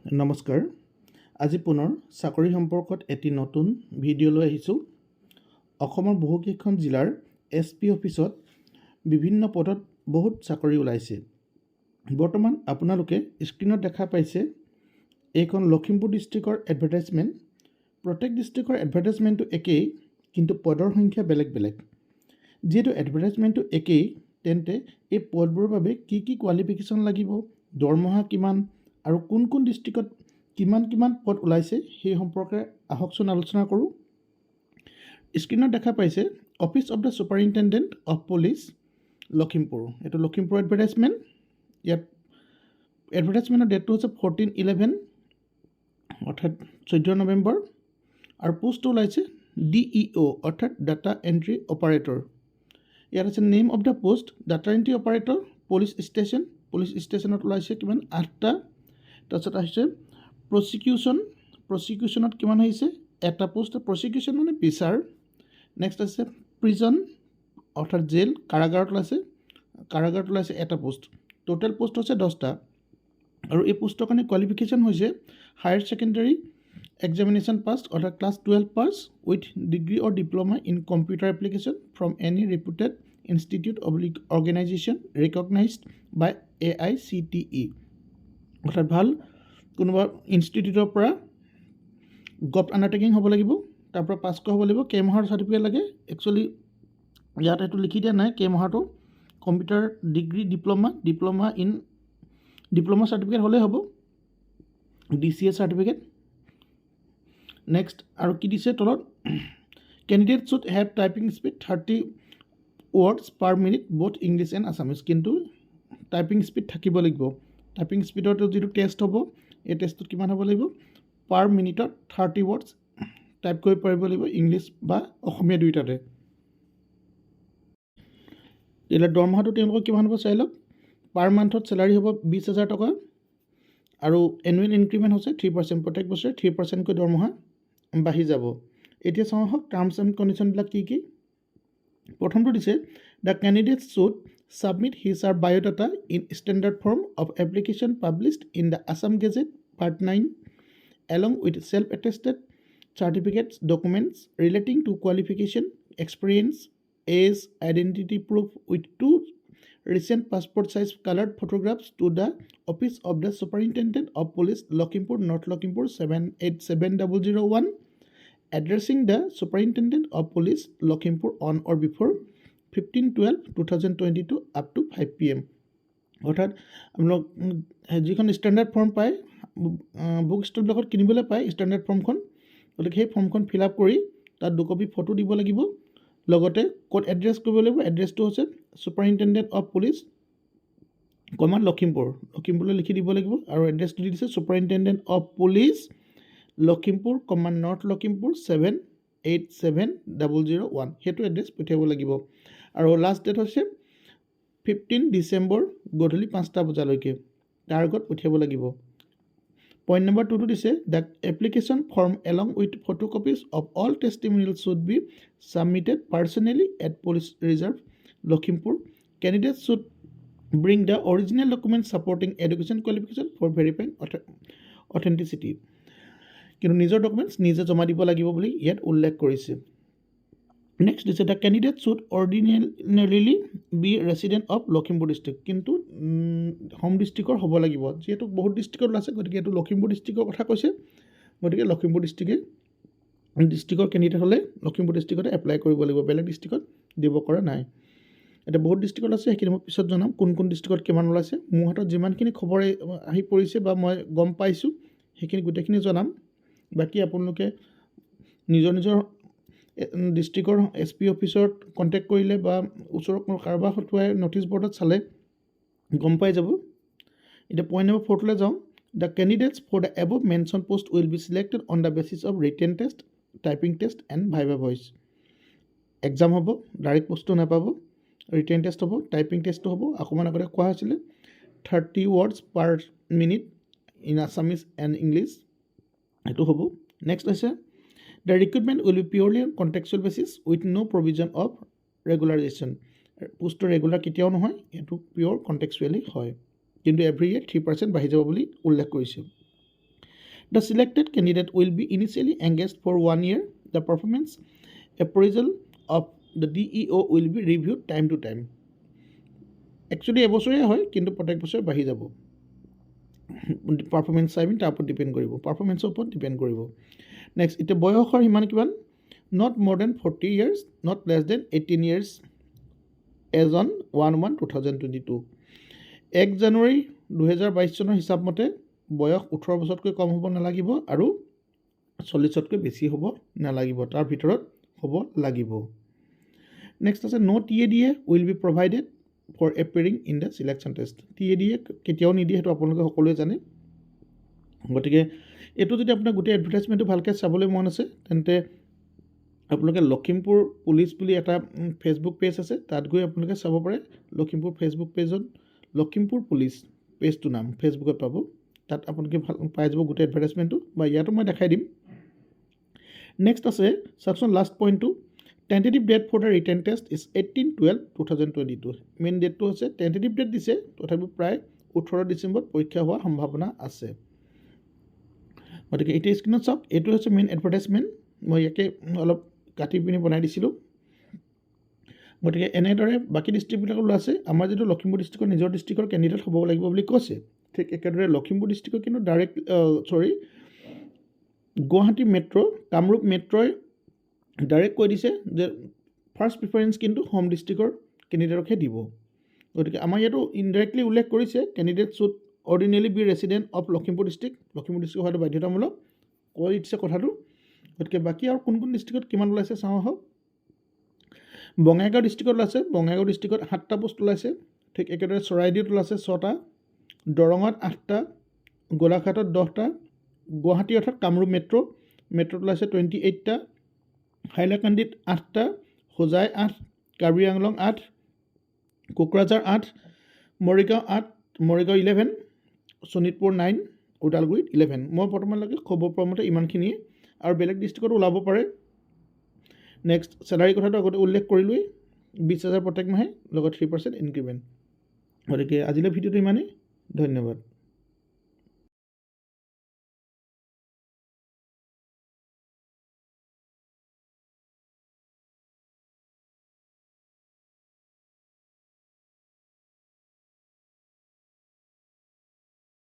নমস্কাৰ আজি পুনৰ চাকৰি সম্পৰ্কত এটি নতুন ভিডিঅ' লৈ আহিছোঁ অসমৰ বহুকেইখন জিলাৰ এছপি অফিচত বিভিন্ন পদত বহুত চাকৰি ওলাইছে বৰ্তমান আপোনালোকে স্ক্ৰীনত দেখা পাইছে এইখন লখিমপুৰ ডিষ্ট্ৰিক্টৰ এডভাৰটাইজমেণ্ট প্ৰত্যেক ডিষ্ট্ৰিক্টৰ এডভাৰটাইজমেণ্টটো একেই কিন্তু পদৰ সংখ্যা বেলেগ বেলেগ যেহেতু এডভাৰটাইজমেণ্টটো একেই তেন্তে এই পদবোৰৰ বাবে কি কি কোৱালিফিকেশ্যন লাগিব দৰমহা কিমান আৰু কোন কোন ডিষ্ট্ৰিক্টত কিমান পদ ওলাইছে সেই সম্পৰ্কে আহকচোন আলোচনা কৰোঁ স্ক্ৰীনত দেখা পাইছে office of the superintendent of police Lakhimpur এইটো লখিমপুৰ এডভাৰটাইজমেণ্ট ইয়াত এডভাৰটাইজমেণ্টৰ ডেটটো হৈছে 14/11 অৰ্থাৎ 14 নৱেম্বৰ আৰু পোষ্টটো ওলাইছে DEO অৰ্থাৎ ডাটা এণ্ট্ৰি অপাৰেটৰ ইয়াত আছে name of the post data entry operator police ষ্টেচনত ওলাইছে কিমান 8টা তাৰপিছত আহিছে প্ৰচিকিউশ্যনত কিমান আহিছে এটা পোষ্ট প্ৰচিকিউশ্যন মানে বিচাৰ নেক্সট আছে প্ৰিজন অৰ্থাৎ জেল কাৰাগাৰত ওলাইছে এটা পোষ্ট টোটেল পোষ্ট হৈছে 10টা আৰু এই পোষ্টৰ কাৰণে কোৱালিফিকেশ্যন হৈছে হায়াৰ ছেকেণ্ডাৰী এক্সামিনেশ্যন পাছ অৰ্থাৎ ক্লাছ 12 পাছ with degree or diploma in computer application from any reputed institute of organisation recognised by AICTE অৰ্থাৎ ভাল কোনোবা ইনষ্টিটিউটৰ পৰা গভ আণ্ডাৰটেকিং হ'ব লাগিব তাৰ পৰা পাছ কৰা হ'ব লাগিব কেইমাহৰ চাৰ্টিফিকেট লাগে একচুৱেলি ইয়াত এইটো লিখি দিয়া নাই কেইমাহৰটো কম্পিউটাৰ ডিগ্ৰী ডিপ্ল'মা চাৰ্টিফিকেট হ'লেই হ'ব DCA চাৰ্টিফিকেট নেক্সট আৰু কি দিছে তলত candidate should have typing speed 30 words per minute both English and Assamese কিন্তু টাইপিং স্পীড থাকিব লাগিব টাইপিং স্পীডৰ যিটো টেষ্ট হ'ব এই টেষ্টটোত কিমান হ'ব লাগিব পাৰ মিনিটত 30 words টাইপ কৰিব পাৰিব লাগিব ইংলিছ বা অসমীয়া দুয়োটাতে এতিয়া দৰমহাটো তেওঁলোকৰ কিমান হ'ব চাই লওক পাৰ মান্থত চেলাৰী হ'ব 20,000 টকা আৰু এনুৱেল ইনক্ৰিমেণ্ট হৈছে 3% প্ৰত্যেক বছৰে 3%কৈ দৰমহা বাঢ়ি যাব এতিয়া চাওঁ হওক টাৰ্মছ এণ্ড কণ্ডিশ্যনবিলাক কি কি প্ৰথমটো দিছে the candidate should submit his or biodata in standard form of application published in the Assam Gazette Part 9 along with self-attested certificates documents relating to qualification, experience, age, identity proof with 2 recent passport size colored photographs to the Office of the Superintendent of Police Lakhimpur North Lakhimpur 787001 addressing the Superintendent of Police Lakhimpur on or before 15/12/2022 up to 5 PM অৰ্থাৎ আপোনালোক যিখন standard form পায় book ষ্টলবিলাকত কিনিবলৈ পায় standard ফৰ্মখন গতিকে সেই ফৰ্মখন ফিল আপ কৰি তাত 2 কপি ফটো দিব লাগিব লগতে ক'ত এড্ৰেছ কৰিব লাগিব এড্ৰেছটো হৈছে ছুপাৰিনটেণ্ডেণ্ট অফ পুলিচ লখিমপুৰলৈ লিখি দিব লাগিব আৰু এড্ৰেছটো দি দিছে superintendent of police Lakhimpur north Lakhimpur 787001 সেইটো এড্ৰেছ পঠিয়াব লাগিব আৰু লাষ্ট ডেট হৈছে 15 ডিচেম্বৰ গধূলি 5টা বজালৈকে তাৰ আগত পঠিয়াব লাগিব পইণ্ট নম্বৰ 2টো দিছে the application form along with photocopies of all testimonial should be submitted personally at police reserve Lakhimpur candidate should bring the original document supporting education qualification for verifying authenticity কিন্তু নিজৰ ডকুমেণ্টছ নিজে জমা দিব লাগিব বুলি ইয়াত উল্লেখ কৰিছে নেক্সট দিছে the candidate should ordinarily be resident of Lakhimpur district কিন্তু হোম ডিষ্ট্ৰিক্টৰ হ'ব লাগিব যিহেতু বহুত ডিষ্ট্ৰিক্টত ওলাইছে গতিকে এইটো লখিমপুৰ ডিষ্ট্ৰিক্টৰ কথা কৈছে গতিকে লখিমপুৰ ডিষ্ট্ৰিক্টৰ কেণ্ডিডেট হ'লে লখিমপুৰ ডিষ্ট্ৰিক্টতে এপ্লাই কৰিব লাগিব বেলেগ ডিষ্ট্ৰিক্টত দিব কৰা নাই এতিয়া বহুত ডিষ্ট্ৰিক্টত আছে সেইখিনি মই পিছত জনাম কোন ডিষ্ট্ৰিক্টত কিমান ওলাইছে মোৰ হাতত যিমানখিনি খবৰ আহি পৰিছে বা মই গম পাইছোঁ সেইখিনি গোটেইখিনি জনাম বাকী আপোনালোকে নিজৰ ডিষ্ট্ৰিক্টৰ SP অফিচত কণ্টেক্ট কৰিলে বা ওচৰৰ কাৰোবাৰ হতুৱাই ন'টিছ বৰ্ডত চালে গম পাই যাব এতিয়া পইণ্ট নম্বৰ 4টোলৈ যাওঁ the candidates for the above mention post will be selected on the basis of written test typing test and viva voce exam হ'ব ডাইৰেক্ট পোষ্টটো নাপাব ৰিটেন টেষ্ট হ'ব টাইপিং টেষ্টটো হ'ব অকণমান আগতে কোৱা হৈছিলে 30 words per minute in Assamese and English এইটো হ'ব নেক্সট হৈছে the recruitment will be purely on contextual basis with no' provision of regularisation পোষ্টটো ৰেগুলাৰ কেতিয়াও নহয় এইটো পিয়ৰ কণ্টেক্সুৱেলি হয় কিন্তু এভৰি ইয়েৰ 3% বাঢ়ি যাব বুলি উল্লেখ কৰিছে The selected candidate will be initially engaged for 1 year. The performance appraisal of the DEO will be reviewed time to time. Actually এবছৰীয়া হয় কিন্তু প্ৰত্যেক বছৰে বাঢ়ি যাব পাৰফৰ্মেঞ্চ চাই তাৰ ওপৰত ডিপেণ্ড কৰিব পাৰফৰ্মেঞ্চৰ ওপৰত ডিপেণ্ড কৰিব নেক্সট এতিয়া বয়সৰ সীমা কিমান not more than 40 years not less than 18 years as on 1/1/2022 1 জানুৱাৰী 2022 চনৰ হিচাপ মতে বয়স 18 বছৰতকৈ কম হ'ব নালাগিব আৰু 40তকৈ বেছি হ'ব নালাগিব তাৰ ভিতৰত হ'ব লাগিব নেক্সট আছে no TADA will be provided for appearing in the selection test TADA কেতিয়াও নিদিয়ে সেইটো আপোনালোকে সকলোৱে জানে গতিকে এটো যদি আপোনাৰ গোটেই এডভাৰটাইজমেণ্টটো ভালকৈ চাবলৈ মন আছে তেন্তে আপোনালোকে লখিমপুৰ পুলিচ বুলি এটা ফেচবুক পেজ আছে তাত গৈ আপোনালোকে চাব পাৰে লখিমপুৰ ফেচবুক পেজত লখিমপুৰ পুলিচ পেজটো নাম ফেচবুকত পাব তাত আপোনালোকে পাই যাব গোটেই এডভাৰটাইজমেণ্টটো বা ইয়াতো মই দেখাই দিম নেক্সট আছে চাওকচোন লাষ্ট পইণ্টটো tentative date for the written test is 18/12/2022 main ডেটটো হৈছে টেণ্টেটিভ ডেট দিছে তথাপি প্ৰায় 18 ডিচেম্বৰত পৰীক্ষা হোৱাৰ সম্ভাৱনা আছে গতিকে এতিয়া স্ক্ৰীণত চাওক এইটো হৈছে মেইন এডভাৰটাইজমেণ্ট মই ইয়াকে অলপ কাটি পিনি বনাই দিছিলোঁ গতিকে এনেদৰে বাকী ডিষ্ট্ৰিক্টবিলাকত আছে আমাৰ যিটো লখিমপুৰ ডিষ্ট্ৰিক্টৰ নিজৰ ডিষ্ট্ৰিক্টৰ কেণ্ডিডেট হ'ব লাগিব বুলি কৈছে ঠিক একেদৰে লখিমপুৰ ডিষ্ট্ৰিক্টৰ কিন্তু ডাইৰেক্ট গুৱাহাটী মেট্ৰ' কামৰূপ মেট্ৰই ডাইৰেক্ট কৈ দিছে যে ফাৰ্ষ্ট প্ৰিফাৰেঞ্চ কিন্তু হোম ডিষ্ট্ৰিক্টৰ কেণ্ডিডেটকহে দিব গতিকে আমাৰ ইয়াতো ইনডাইৰেক্টলি উল্লেখ কৰিছে candidate should ordinarily be resident of Lakhimpur district হোৱাটো বাধ্যতামূলক কৈ দিছে কথাটো গতিকে বাকী আৰু কোন কোন ডিষ্ট্ৰিক্টত কিমান ওলাইছে চাওঁ আহক বঙাইগাঁও ডিষ্ট্ৰিক্টত ওলাইছে বঙাইগাঁও ডিষ্ট্ৰিক্টত 7টা পোষ্ট ওলাইছে ঠিক একেদৰে চৰাইদেউত ওলাইছে 6টা দৰঙত 8টা গোলাঘাটত 10টা গুৱাহাটী অৰ্থাৎ কামৰূপ মেট্ৰ'ত ওলাইছে 28টা হাইলাকান্দিত 8টা হোজাই 8 কাৰ্বি আংলং 8 কোকৰাঝাৰ 8 মৰিগাঁও 11 শোণিতপুৰ 9 ওদালগুৰিত 11 মই বৰ্তমানলৈকে খবৰ পোৱা মতে ইমানখিনিয়ে আৰু বেলেগ ডিষ্ট্ৰিক্টত ওলাব পাৰে নেক্সট চেলাৰী কথাটো আগতে উল্লেখ কৰিলোৱেই 20,000 প্ৰত্যেক মাহে লগত 3% ইনক্ৰিমেণ্ট গতিকে আজিলৈ ভিডিঅ'টো ইমানেই ধন্যবাদ